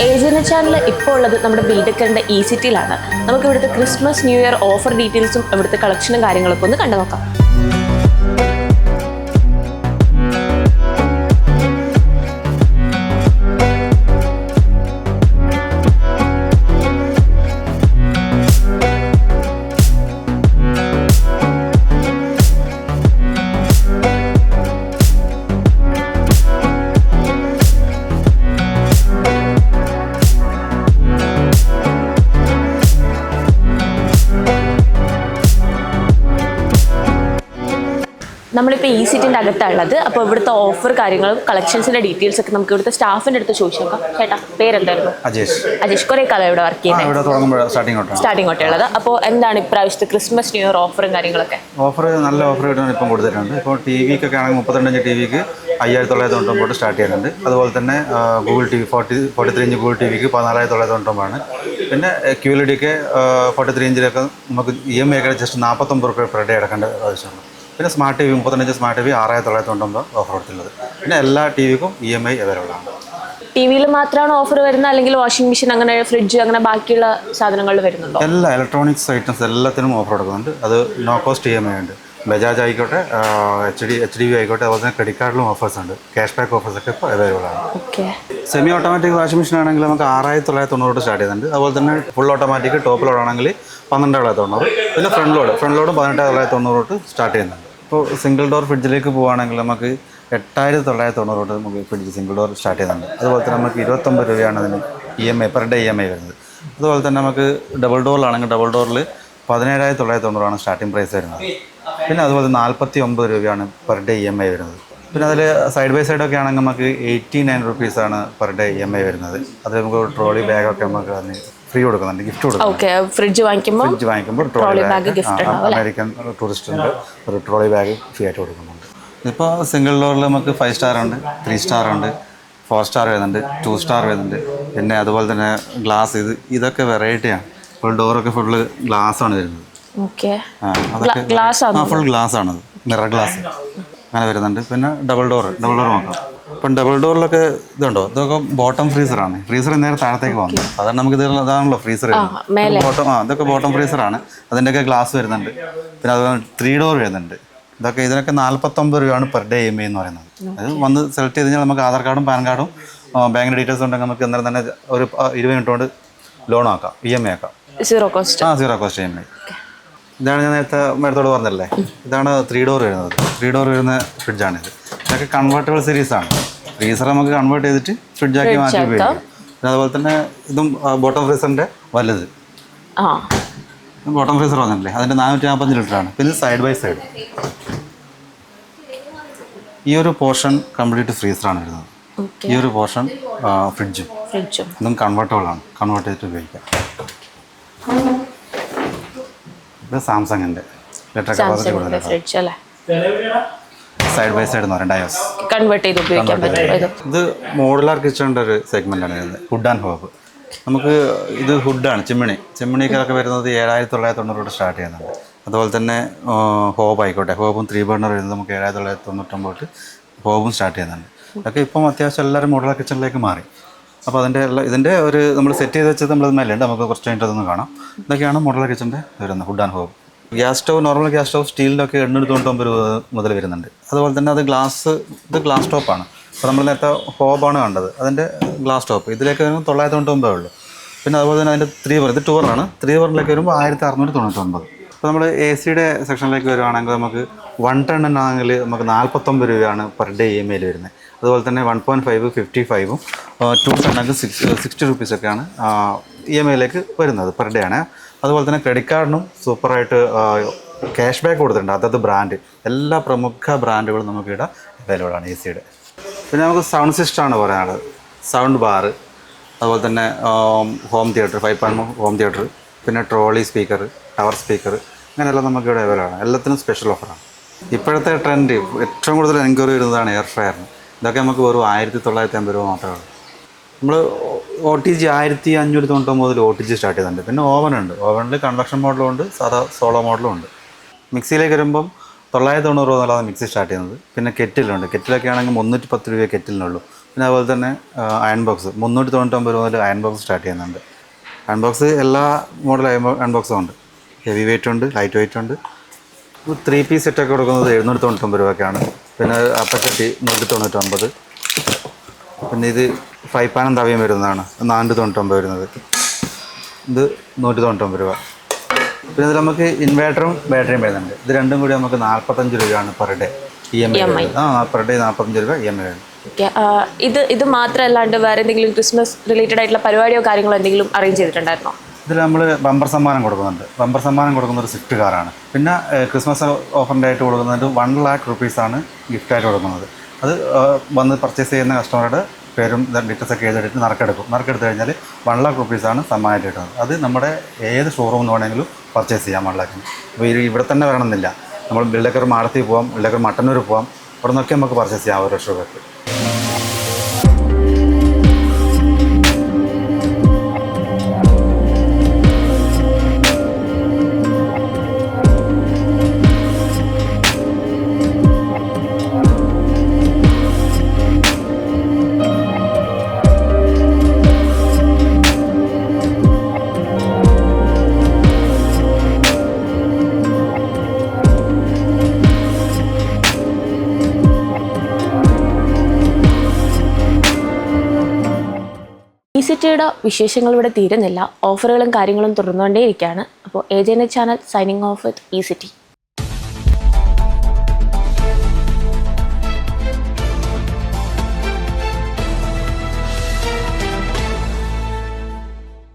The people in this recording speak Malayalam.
ഏജന്റ് ചാനൽ ഇപ്പോൾ ഉള്ളത് നമ്മുടെ ബിൽഡക്കറിന്റെ E-Cityയിലാണ്. നമുക്ക് ഇവിടുത്തെ ക്രിസ്മസ് ന്യൂ ഇയർ ഓഫർ ഡീറ്റെയിൽസും ഇവിടുത്തെ കളക്ഷനും കാര്യങ്ങളൊക്കെ ഒന്ന് കണ്ടു നോക്കാം. നമ്മളിപ്പോൾ E-Cityൻ്റെ അകത്തുള്ളത്. അപ്പോൾ ഇവിടുത്തെ ഓഫർ കാര്യങ്ങളും കളക്ഷൻസിൻ്റെ ഡീറ്റെയിൽസ് ഒക്കെ നമുക്ക് ഇവിടുത്തെ സ്റ്റാഫിൻ്റെ അടുത്ത് ചോദിച്ചു നോക്കാം. ചേട്ടാ പേരെന്തായിരുന്നു? അജേഷ്. കുറേ കാലം ഇവിടെ വർക്ക് ചെയ്യുന്നത്? സ്റ്റാർട്ടിങ് തൊട്ടേ ഉള്ളത്. അപ്പോൾ എന്താണ് ഇപ്രാവശ്യത്തെ ക്രിസ്മസ് ന്യൂ ഇയർ ഓഫറും കാര്യങ്ങളൊക്കെ? ഓഫർ നല്ല ഓഫർ കിട്ടാൻ ഇപ്പം കൊടുത്തിട്ടുണ്ട്. ഇപ്പോൾ ടി വിക്കൊക്കെ ആണെങ്കിൽ 32 ടി വിക്ക് 5999 സ്റ്റാർട്ട് ചെയ്യുന്നുണ്ട്. അതുപോലെ തന്നെ Google T V 43 inch Google T വിക്ക് 14999 പിന്നെ QLEDക്ക് 43 ഇഞ്ചിലൊക്കെ നമുക്ക് EMI ഒക്കെ ജസ്റ്റ് 49 രൂപ പെർ ഡേ അടക്കേണ്ട ആവശ്യമുണ്ട്. പിന്നെ smart T V 35 smart T V 6999 offer കൊടുത്തുള്ളത്. പിന്നെ എല്ലാ ടി വിക്കും EMI അവൈലബിൾ ആണ്. ടി വിയിൽ മാത്രമാണ് ഓഫർ വരുന്നത്, അല്ലെങ്കിൽ വാഷിംഗ് മെഷീൻ അങ്ങനെ ഫ്രിഡ്ജ് അങ്ങനെ ബാക്കിയുള്ള സാധനങ്ങളിൽ വരുന്നുണ്ടോ? എല്ലാ ഇലക്ട്രോണിക്സ് ഐറ്റംസ് എല്ലാത്തിനും ഓഫർ കൊടുക്കുന്നുണ്ട്. അത് നോ കോസ്റ്റ് EMI ഉണ്ട്. ബജാജ് ആയിക്കോട്ടെ, HDB ആയിക്കോട്ടെ, അതുപോലെ തന്നെ ക്രെഡിറ്റ് കാർഡിലും ഓഫേഴ്സ് ഉണ്ട്. ക്യാഷ് ബാക്ക് ഓഫേഴ്സ് ഒക്കെ ഇപ്പോൾ അവൈലബിൾ ആണ്. സെമി ഓട്ടോമാറ്റിക് വാഷിംഗ് മെഷീൻ ആണെങ്കിൽ നമുക്ക് 6990 സ്റ്റാർട്ട് ചെയ്യുന്നുണ്ട്. അതുപോലെ തന്നെ ഫുൾ ഓട്ടോമാറ്റിക് ടോപ്പ് ലോഡ് ആണെങ്കിൽ 12990. പിന്നെ ഫ്രണ്ട് ലോഡും 18990 സ്റ്റാർട്ട് ചെയ്യുന്നുണ്ട്. ഇപ്പോൾ സിംഗിൾ ഡോർ ഫ്രിഡ്ജിലേക്ക് പോവുകയാണെങ്കിൽ നമുക്ക് 8990 നമുക്ക് ഫ്രിഡ്ജ് സിംഗിൾ ഡോർ സ്റ്റാർട്ട് ചെയ്യുന്നുണ്ട്. അതുപോലെ തന്നെ നമുക്ക് 29 രൂപയാണ് അതിന് EMI പെർ ഡേ EMI വരുന്നത്. അതുപോലെ തന്നെ നമുക്ക് ഡബിൾ ഡോറിലാണെങ്കിൽ ഡബിൾ ഡോറിൽ 17990 സ്റ്റാർട്ടിംഗ് പ്രൈസ് വരുന്നത്. പിന്നെ അതുപോലെ 49 രൂപയാണ് പെർ ഡേ EMI വരുന്നത്. പിന്നെ അതിൽ സൈഡ് ബൈ സൈഡൊക്കെ ആണെങ്കിൽ നമുക്ക് 89 റുപ്പീസാണ് പെർ ഡേ EMI വരുന്നത്. അത് നമുക്ക് ട്രോളി ബാഗൊക്കെ നമുക്ക് അതിന് ഫ്രീ കൊടുക്കുന്നുണ്ട്, ഗിഫ്റ്റ് കൊടുക്കുന്നുണ്ട്. ഫ്രിഡ്ജ് വാങ്ങിക്കുമ്പോൾ ട്രോളി ബാഗ് ഗിഫ്റ്റ്. അമേരിക്കൻ ടൂറിസ്റ്റിൻ്റെ ഒരു ട്രോളി ബാഗ് ഫ്രീ ആയിട്ട് കൊടുക്കുന്നുണ്ട്. ഇപ്പോൾ സിംഗിൾ ഡോറിൽ നമുക്ക് 5 സ്റ്റാർ ഉണ്ട്, 3 സ്റ്റാർ ഉണ്ട്, 4 സ്റ്റാർ വരുന്നുണ്ട്, 2 സ്റ്റാർ വരുന്നുണ്ട്. പിന്നെ അതുപോലെ തന്നെ ഗ്ലാസ് ഇതൊക്കെ വെറൈറ്റിയാണ്. ഫുൾ ഡോറൊക്കെ ഫുള്ള് ഗ്ലാസ്സാണ് വരുന്നത്. ഫുൾ ഗ്ലാസ് ആണത്, മിറർ ഗ്ലാസ് അങ്ങനെ വരുന്നുണ്ട്. പിന്നെ ഡബിൾ ഡോർ നോക്കാം. ഇപ്പം ഡബിൾ ഡോറിലൊക്കെ ഇതുണ്ടോ, ഇതൊക്കെ ബോട്ടം ഫ്രീസറാണ്. ഫ്രീസർ നേരെ താഴത്തേക്ക് പോകുന്നത്. അതാണ് നമുക്ക് അതാണല്ലോ ഫ്രീസർ ബോട്ടം. ഇതൊക്കെ ബോട്ടം ഫ്രീസറാണ്. അതിൻ്റെയൊക്കെ ഗ്ലാസ് വരുന്നുണ്ട്. പിന്നെ അതുപോലെ 3 ഡോർ വരുന്നുണ്ട്. ഇതിനൊക്കെ 49 രൂപയാണ് പെർ ഡേ EMI എന്ന് പറയുന്നത്. അത് വന്ന് സെലക്ട് ചെയ്ത് കഴിഞ്ഞാൽ നമുക്ക് ആധാർ കാർഡും പാൻ കാർഡും ബാങ്കിൻ്റെ ഡീറ്റെയിൽസ് ഉണ്ടെങ്കിൽ നമുക്ക് അന്നേരം തന്നെ ഒരു 20 മിനിറ്റ് കൊണ്ട് ലോൺ ആക്കാം, EMI ആക്കാം. Zero cost EMI. ഇതാണ് ഞാൻ നേരത്തെ മേടത്തോട് പറഞ്ഞല്ലേ, ഇതാണ് 3 ഡോർ വരുന്നത്. 3 ഡോർ വരുന്ന ഫ്രിഡ്ജാണിത്. ഇതൊക്കെ കൺവേർട്ടബിൾ സീരീസാണ്. ഫ്രീസർ നമുക്ക് കൺവേർട്ട് ചെയ്തിട്ട് ഫ്രിഡ്ജാക്കി മാറ്റി ഉപയോഗിക്കാം. പിന്നെ അതുപോലെ തന്നെ ഇതും ബോട്ടം ഫ്രീസറിൻ്റെ വലുത് ബോട്ടം ഫ്രീസർ വന്നിട്ടില്ലേ, അതിൻ്റെ 445 ലിറ്ററാണ്. പിന്നെ സൈഡ് ബൈ സൈഡ് ഈ ഒരു പോർഷൻ കംപ്ലീറ്റ് ഫ്രീസറാണ് വരുന്നത്. ഈ ഒരു പോർഷൻ ഫ്രിഡ്ജും ഇതും കൺവേർട്ടബിളാണ്, കൺവേർട്ട് ചെയ്തിട്ട് ഉപയോഗിക്കാം. ഇത് സാംസങ്ങിൻ്റെ ലിറ്റർ കപ്പാസിറ്റി കൂടുതലാണ്. സൈഡ് ബൈ സൈഡ് എന്ന് പറയും, ഡയോസ് കൺവേർട്ട് ചെയ്ത് ഉപയോഗിക്കാൻ പറ്റും. ഇത് മോഡുലാർ കിച്ചണിൻ്റെ ഒരു സെഗ്മെൻ്റാണ് വരുന്നത്. Hood and hob. നമുക്ക് ഇത് ഹുഡാണ്, ചിമ്മിണിക്കൊക്കെ വരുന്നത് 7990 സ്റ്റാർട്ട് ചെയ്യുന്നുണ്ട്. അതുപോലെ തന്നെ ഹോബ് ആയിക്കോട്ടെ, ഹോബും 3 ബർണർ വരുന്നത് നമുക്ക് 7999 ഹോബും സ്റ്റാർട്ട് ചെയ്യുന്നുണ്ട്. അതൊക്കെ ഇപ്പം അത്യാവശ്യം എല്ലാവരും മോഡുലാർ കിച്ചണിലേക്ക് മാറി. അപ്പോൾ ഇതിൻ്റെ ഒരു നമ്മൾ സെറ്റ് ചെയ്ത് വെച്ചത് നമ്മൾ മേലുണ്ട്. നമുക്ക് കുറച്ച് കഴിഞ്ഞിട്ട് അതൊന്ന് കാണാം. ഇതൊക്കെയാണ് മോഡുലാർ കിച്ചണിൻ്റെ വരുന്നത്, hood and hob. Gas stove, normal gas stove സ്റ്റീലിൻ്റെയൊക്കെ 899 രൂപ മുതൽ വരുന്നുണ്ട്. അതുപോലെ തന്നെ ഇത് ഗ്ലാസ് ടോപ്പാണ്. അപ്പോൾ നമ്മൾ നേരത്തെ ഹോബാണ് കണ്ടത്, അതിൻ്റെ ഗ്ലാസ് ടോപ്പ്. ഇതിലേക്ക് വരുമ്പോൾ 999 ഉള്ളൂ. പിന്നെ അതുപോലെ തന്നെ അതിൻ്റെ 3 ബർ, ഇത് 2 ബറാണ്. 3 ബറിലേക്ക് വരുമ്പോൾ 1699. അപ്പോൾ നമ്മൾ AC സെക്ഷനിലേക്ക് വരുവാണെങ്കിൽ നമുക്ക് 1 ടണ്ണിനാണെങ്കിൽ നമുക്ക് 49 രൂപയാണ് പെർ ഡേ EMI വരുന്നത്. അതുപോലെ തന്നെ 1.5 55ഉം 2 ടണ്ണൊക്കെ 60 റുപ്പീസൊക്കെയാണ് EMIയിലേക്ക് വരുന്നത് പെർ ഡേ ആണ്. അതുപോലെ തന്നെ ക്രെഡിറ്റ് കാർഡിനും സൂപ്പറായിട്ട് ക്യാഷ് ബാക്ക് കൊടുത്തിട്ടുണ്ട്. അതത് ബ്രാൻഡ്, എല്ലാ പ്രമുഖ ബ്രാൻഡുകളും നമുക്കിവിടെ അവൈലബിൾ ആണ് AC. പിന്നെ നമുക്ക് സൗണ്ട് സിസ്റ്റമാണ് പറയാനുള്ളത്. സൗണ്ട് ബാർ, അതുപോലെ തന്നെ ഹോം തിയേറ്റർ, 5.1 ഹോം തിയേറ്റർ, പിന്നെ ട്രോളി സ്പീക്കർ, ടവർ സ്പീക്കർ, അങ്ങനെയെല്ലാം നമുക്കിവിടെ അവൈലബിൾ ആണ്. എല്ലാത്തിനും സ്പെഷ്യൽ ഓഫറാണ്. ഇപ്പോഴത്തെ ട്രെൻഡ് ഏറ്റവും കൂടുതൽ എൻക്വയറി വരുന്നതാണ് എയർ ഫ്രയറിന്. ഇതൊക്കെ നമുക്ക് വെറും 1950 രൂപ മാത്രമേ ഉള്ളൂ. നമ്മൾ OTG 1599 മുതൽ OTG സ്റ്റാർട്ട് ചെയ്യുന്നുണ്ട്. പിന്നെ ഓവനുണ്ട്. ഓവനിൽ കൺവെക്ഷൻ മോഡലും ഉണ്ട്, സാധാ സോളോ മോഡലും ഉണ്ട്. മിക്സിയിലേക്ക് വരുമ്പം 990 രൂപ എന്നുള്ളതാണ് മിക്സി സ്റ്റാർട്ട് ചെയ്യുന്നത്. പിന്നെ കെറ്റിലുണ്ട്. കെറ്റിലൊക്കെ ആണെങ്കിൽ 310 രൂപ കെറ്റിലിനുള്ളൂ. പിന്നെ അതുപോലെ തന്നെ അയൺ ബോക്സ് 399 രൂപ മുതൽ അയൺ ബോക്സ് സ്റ്റാർട്ട് ചെയ്യുന്നുണ്ട്. അയൺ ബോക്സ് എല്ലാ മോഡൽ അയൺ ബോക്സും ഉണ്ട്. ഹെവി വെയിറ്റ് ഉണ്ട്, ലൈറ്റ് വെയിറ്റ് ഉണ്ട്. 3 പീസ് സെറ്റൊക്കെ കൊടുക്കുന്നത് 799 രൂപയ്ക്കാണ്. പിന്നെ അപ്പച്ചട്ടി 199. പിന്നെ ഇത് 5 പാനും തവയും വരുന്നതാണ്, 499 വരുന്നത്. ഇത് 199 രൂപ. പിന്നെ ഇതിൽ നമുക്ക് ഇൻവേർട്ടറും ബാറ്ററിയും വരുന്നുണ്ട്. ഇത് രണ്ടും കൂടി നമുക്ക് 45 രൂപയാണ് per day EMI. Per day 45 രൂപ EMI ആണ്. ഇത് മാത്രമല്ലാണ്ട് വേറെ എന്തെങ്കിലും ക്രിസ്മസ് റിലേറ്റഡ് ആയിട്ടുള്ള പരിപാടിയോ കാര്യങ്ങളോ എന്തെങ്കിലും അറേഞ്ച് ചെയ്തിട്ടുണ്ടായിരുന്നോ? ഇതിൽ നമ്മൾ ബമ്പർ സമ്മാനം കൊടുക്കുന്നുണ്ട്. ബമ്പർ സമ്മാനം കൊടുക്കുന്ന ഒരു സ്വിഫ്റ്റ് കാറാണ്. പിന്നെ ക്രിസ്മസ് ഓഫറിൻ്റെ ആയിട്ട് കൊടുക്കുന്നത് 1 lakh റുപ്പീസാണ് ഗിഫ്റ്റായിട്ട് കൊടുക്കുന്നത്. അത് വന്ന് പർച്ചേസ് ചെയ്യുന്ന കസ്റ്റമറുടെ പേരും ഡീറ്റെയിൽസൊക്കെ എഴുതിയിട്ട് നറുക്കെടുത്ത് കഴിഞ്ഞാൽ 1 lakh റുപ്പീസാണ് സമ്മാനമായിട്ട് കിട്ടുന്നത്. അത് നമ്മുടെ ഏത് ഷോറൂമിൽ നിന്ന് വേണമെങ്കിലും പർച്ചേസ് ചെയ്യാം 1 lakhന്. അപ്പോൾ ഇവിടെ തന്നെ വരണമെന്നില്ല. നമ്മൾ ബിൽഡക്കർ മാടത്തിൽ പോകാം, ബിൽഡക്കർ മട്ടന്നൂർ പോകാം, അവിടെ നിന്നൊക്കെ നമുക്ക് പർച്ചേസ് ചെയ്യാം 1 ലക്ഷം രൂപയ്ക്ക്. ഇസിറ്റിയുടെ വിശേഷങ്ങൾ ഇവിടെ തീരുന്നില്ല. ഓഫറുകളും കാര്യങ്ങളും തുടർന്നുകൊണ്ടേയിരിക്കുകയാണ്. അപ്പോൾ AJNet channel signing off with ഇസിറ്റി.